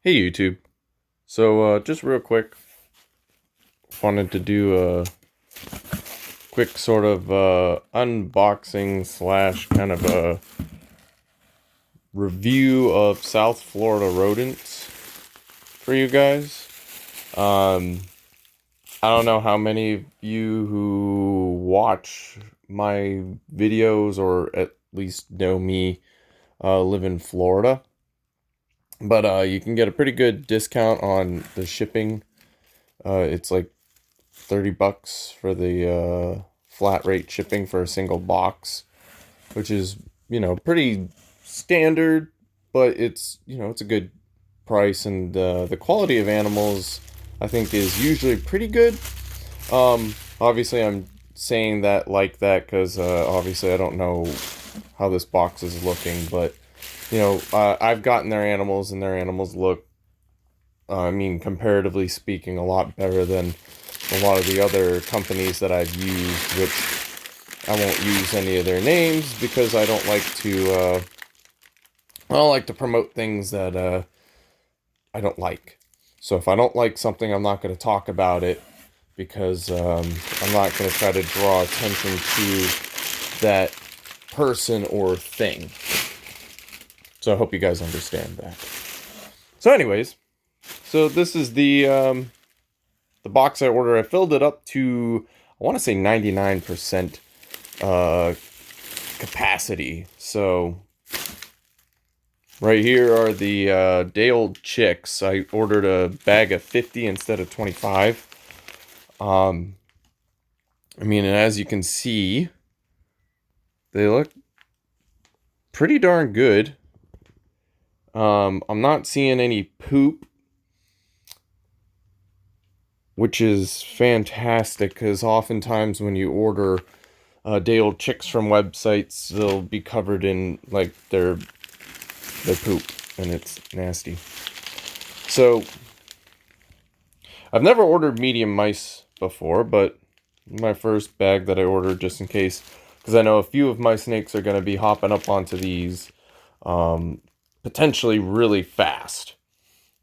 Hey YouTube. So just real quick, wanted to do a quick sort of unboxing slash kind of a review of South Florida rodents for you guys. I don't know how many of you who watch my videos or at least know me live in Florida, but you can get a pretty good discount on the shipping. It's like $30 for the flat rate shipping for a single box, which is, pretty standard, but it's a good price, and the quality of animals, I think, is usually pretty good. Obviously, I'm saying that like that because obviously I don't know how this box is looking, but I've gotten their animals, and their animals look, comparatively speaking, a lot better than a lot of the other companies that I've used, which I won't use any of their names because I don't like to promote things that I don't like. So if I don't like something, I'm not going to talk about it because I'm not going to try to draw attention to that person or thing. So I hope you guys understand that. So anyways, so this is the box I ordered. I filled it up to, I want to say 99% capacity. So right here are the day-old chicks. I ordered a bag of 50 instead of 25. And as you can see, they look pretty darn good. I'm not seeing any poop, which is fantastic, because oftentimes when you order day-old chicks from websites, they'll be covered in like their poop, and it's nasty. So I've never ordered medium mice before, but my first bag that I ordered just in case, because I know a few of my snakes are going to be hopping up onto these potentially really fast.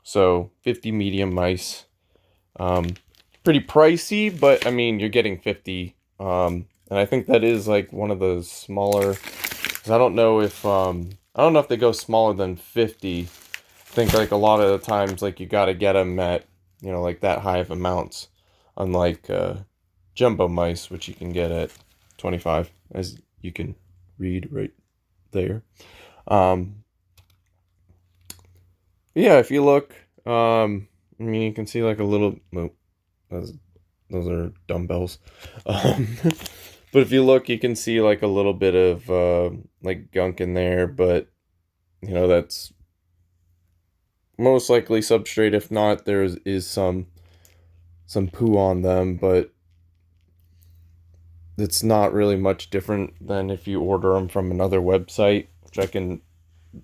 So 50 medium mice. Pretty pricey, but you're getting 50. And I think that is like one of those smaller, because I don't know if they go smaller than 50. I think like a lot of the times, like, you got to get them at, like that high of amounts, unlike jumbo mice, which you can get at 25, as you can read right there. Yeah, if you look, you can see like a little, oh, those are dumbbells. But if you look, you can see like a little bit of like gunk in there, but that's most likely substrate. If not, there is some poo on them, but it's not really much different than if you order them from another website, which I can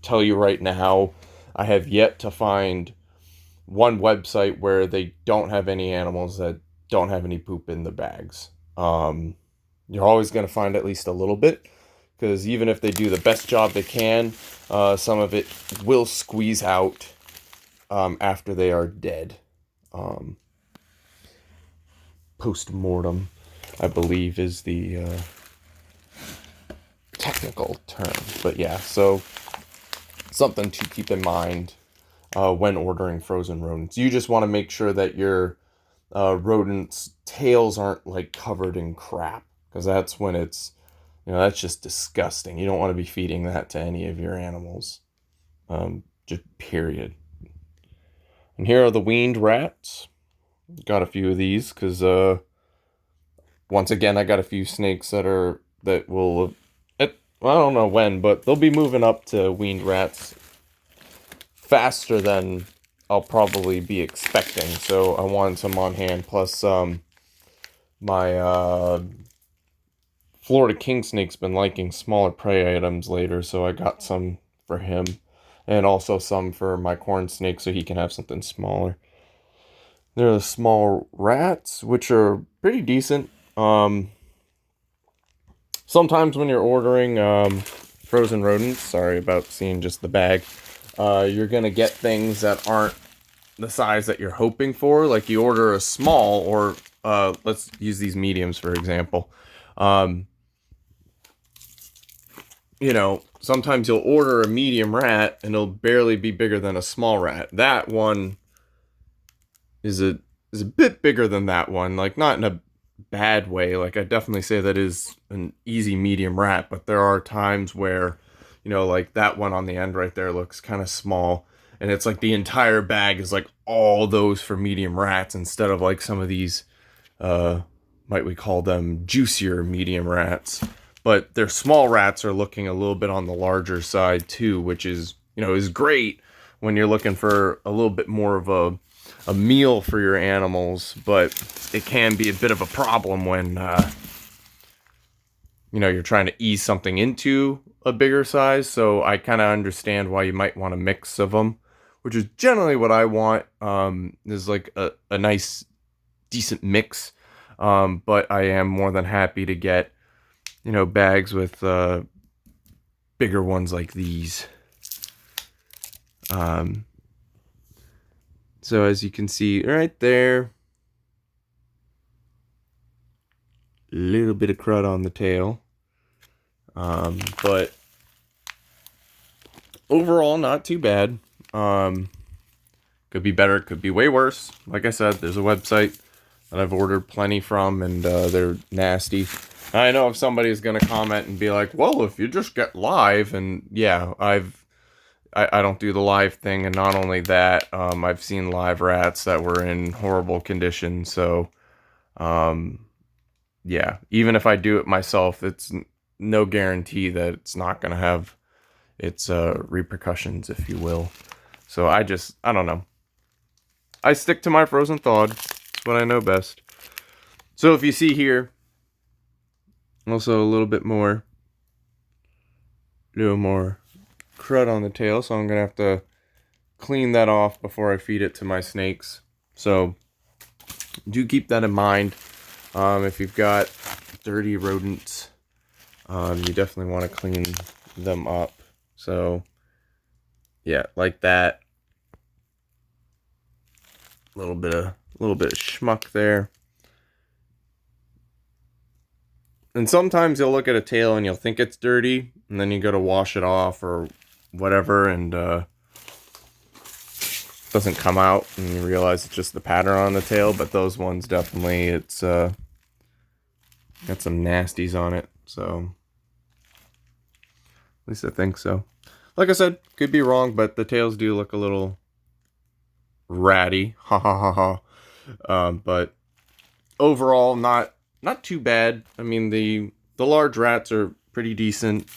tell you right now, I have yet to find one website where they don't have any animals that don't have any poop in the bags. You're always going to find at least a little bit, because even if they do the best job they can, some of it will squeeze out after they are dead. Post-mortem, I believe, is the technical term. But yeah, so something to keep in mind when ordering frozen rodents. You just want to make sure that your rodents' tails aren't like covered in crap, because that's when it's, that's just disgusting. You don't want to be feeding that to any of your animals. Just period. And here are the weaned rats. Got a few of these because once again, I got a few snakes that will, I don't know when, but they'll be moving up to weaned rats faster than I'll probably be expecting. So I wanted some on hand. Plus, my Florida king snake's been liking smaller prey items later, so I got some for him, and also some for my corn snake so he can have something smaller. They're the small rats, which are pretty decent. Sometimes when you're ordering frozen rodents, sorry about seeing just the bag, you're gonna get things that aren't the size that you're hoping for. Like you order a small, or let's use these mediums for example. Um, sometimes you'll order a medium rat and it'll barely be bigger than a small rat. That one is a bit bigger than that one. Like not in a bad way. Like I definitely say that is an easy medium rat, but there are times where, like that one on the end right there looks kind of small, and it's like the entire bag is like all those for medium rats instead of like some of these uh might we call them juicier medium rats. But their small rats are looking a little bit on the larger side too, which is great when you're looking for a little bit more of a meal for your animals, but it can be a bit of a problem when you're trying to ease something into a bigger size. So I kind of understand why you might want a mix of them, which is generally what I want. Is like a nice decent mix. But I am more than happy to get bags with bigger ones like these. So as you can see right there, a little bit of crud on the tail. But overall, not too bad. Could be better, could be way worse. Like I said, there's a website that I've ordered plenty from, and they're nasty. I know if somebody's going to comment and be like, well, if you just get live, and yeah, I don't do the live thing, and not only that, I've seen live rats that were in horrible condition, so, yeah, even if I do it myself, it's no guarantee that it's not going to have its repercussions, if you will. So I don't know. I stick to my frozen thawed. It's what I know best. So if you see here, also a little more crud on the tail, so I'm going to have to clean that off before I feed it to my snakes. So do keep that in mind. If you've got dirty rodents, you definitely want to clean them up. So yeah, like that. A little bit of schmuck there. And sometimes you'll look at a tail and you'll think it's dirty, and then you go to wash it off or whatever, and it doesn't come out, and you realize it's just the pattern on the tail. But those ones definitely, it's got some nasties on it. So at least I think so. Like I said, could be wrong, but the tails do look a little ratty. Ha ha ha ha. But overall, not too bad. I mean, the large rats are pretty decent.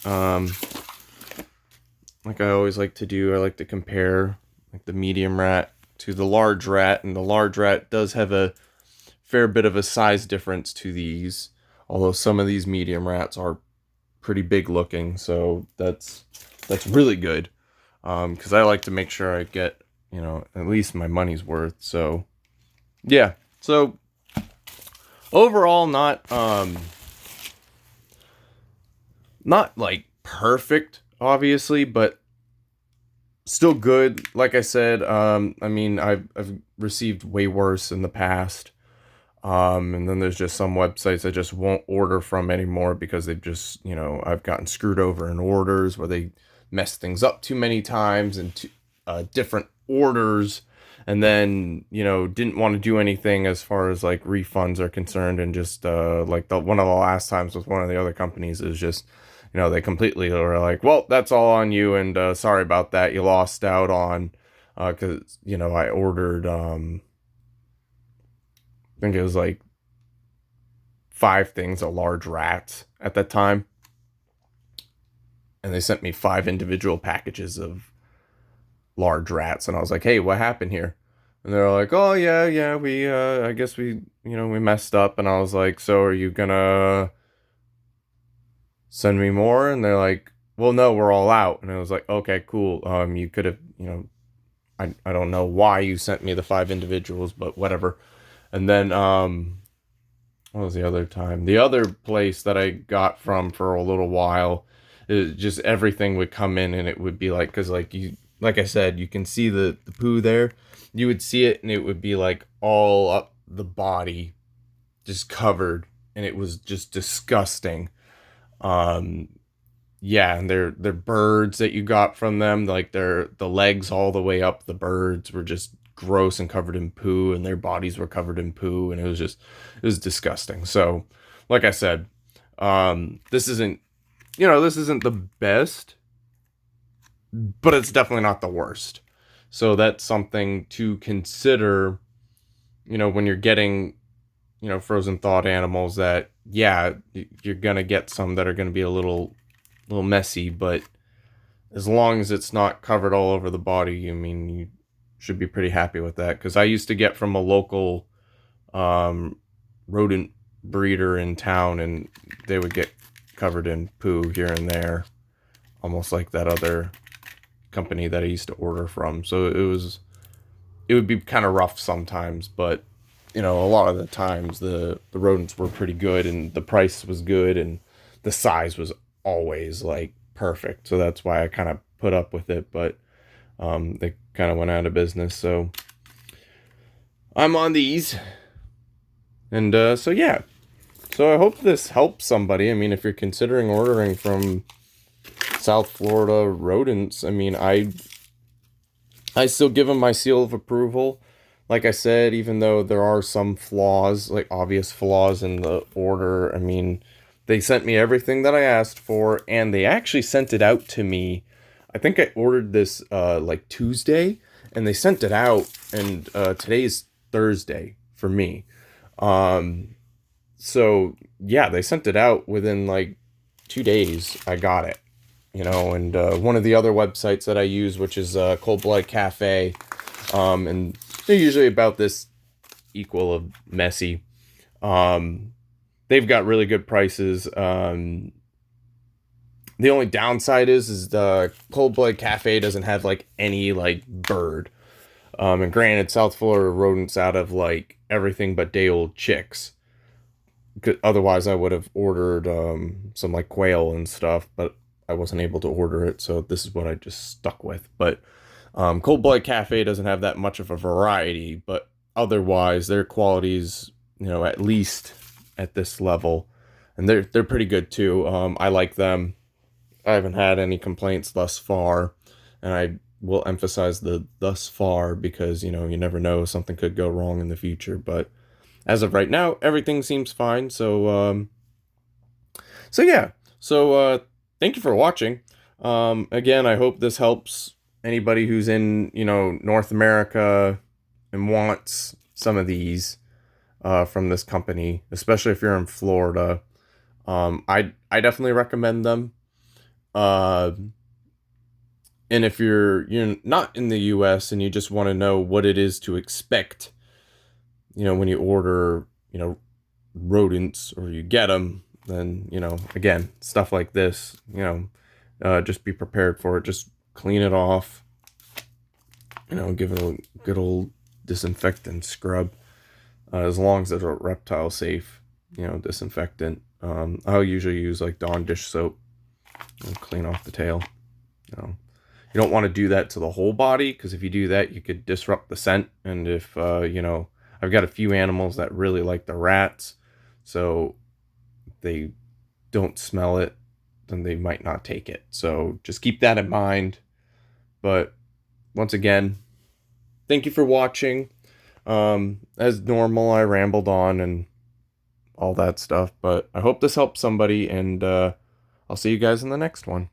Like I always like to do, I like to compare like the medium rat to the large rat, and the large rat does have a fair bit of a size difference to these, although some of these medium rats are pretty big looking, so that's really good, because I like to make sure I get at least my money's worth. So yeah, so overall, not like perfect, obviously, but still good. Like I said, I mean, I've received way worse in the past. And then there's just some websites I just won't order from anymore because they've just, I've gotten screwed over in orders where they mess things up too many times, and different orders, and then, didn't want to do anything as far as like refunds are concerned. And just like one of the last times with one of the other companies is just, they completely were like, well, that's all on you, and sorry about that, you lost out on, because I ordered I think it was like 5 things of large rats at that time, and they sent me 5 individual packages of large rats, and I was like, hey, what happened here? And they're like, oh yeah, we I guess we we messed up. And I was like, so are you gonna send me more? And they're like, well, no, we're all out. And I was like, okay, cool. You could have, I don't know why you sent me the 5 individuals, but whatever. And then what was the other time? The other place that I got from for a little while, it just everything would come in, and it would be like, because like like I said, you can see the poo there. You would see it, and it would be like all up the body, just covered, and it was just disgusting. Um, yeah, and they're birds that you got from them, like the legs all the way up the birds were just gross and covered in poo, and their bodies were covered in poo, and it was disgusting. So, like I said, this isn't, this isn't the best, but it's definitely not the worst. So that's something to consider, when you're getting, frozen thawed animals, that yeah, you're gonna get some that are gonna be a little messy, but as long as it's not covered all over the body, I mean, you should be pretty happy with that. Because I used to get from a local um, rodent breeder in town, and they would get covered in poo here and there, almost like that other company that I used to order from. So it would be kind of rough sometimes, but a lot of the times the rodents were pretty good, and the price was good, and the size was always like perfect. So that's why I kind of put up with it, but they kind of went out of business. So I'm on these, and so yeah. So I hope this helps somebody. I mean, if you're considering ordering from South Florida Rodents, I mean, I still give them my seal of approval. Like I said, even though there are some flaws, like obvious flaws in the order, I mean, they sent me everything that I asked for, and they actually sent it out to me. I think I ordered this like Tuesday, and they sent it out, and today's Thursday for me. Um, so yeah, they sent it out within like 2 days. I got it, and one of the other websites that I use, which is Cold Blood Cafe, and they're usually about this equal of messy. They've got really good prices. The only downside is the Cold Blood Cafe doesn't have like any like bird. And granted, South Florida Rodents out of like everything but day old chicks. Otherwise, I would have ordered some like quail and stuff, but I wasn't able to order it, so this is what I just stuck with. But Cold Blood Cafe doesn't have that much of a variety, but otherwise, their quality's at least at this level, and they're pretty good too. I like them. I haven't had any complaints thus far, and I will emphasize the thus far because you never know, something could go wrong in the future, but as of right now, everything seems fine. So yeah. Thank you for watching. Again, I hope this helps anybody who's in, North America and wants some of these from this company, especially if you're in Florida. I definitely recommend them. Uh, and if you're not in the US and you just want to know what it is to expect, when you order, rodents, or you get them, then, again, stuff like this, just be prepared for it. Just clean it off, give it a good old disinfectant scrub, as long as it's a reptile safe, disinfectant. I'll usually use like Dawn dish soap and clean off the tail. You don't want to do that to the whole body, because if you do that, you could disrupt the scent. And if, I've got a few animals that really like the rats, so they don't smell it, then they might not take it. So just keep that in mind. But once again, thank you for watching. As normal, I rambled on and all that stuff, but I hope this helps somebody, and I'll see you guys in the next one.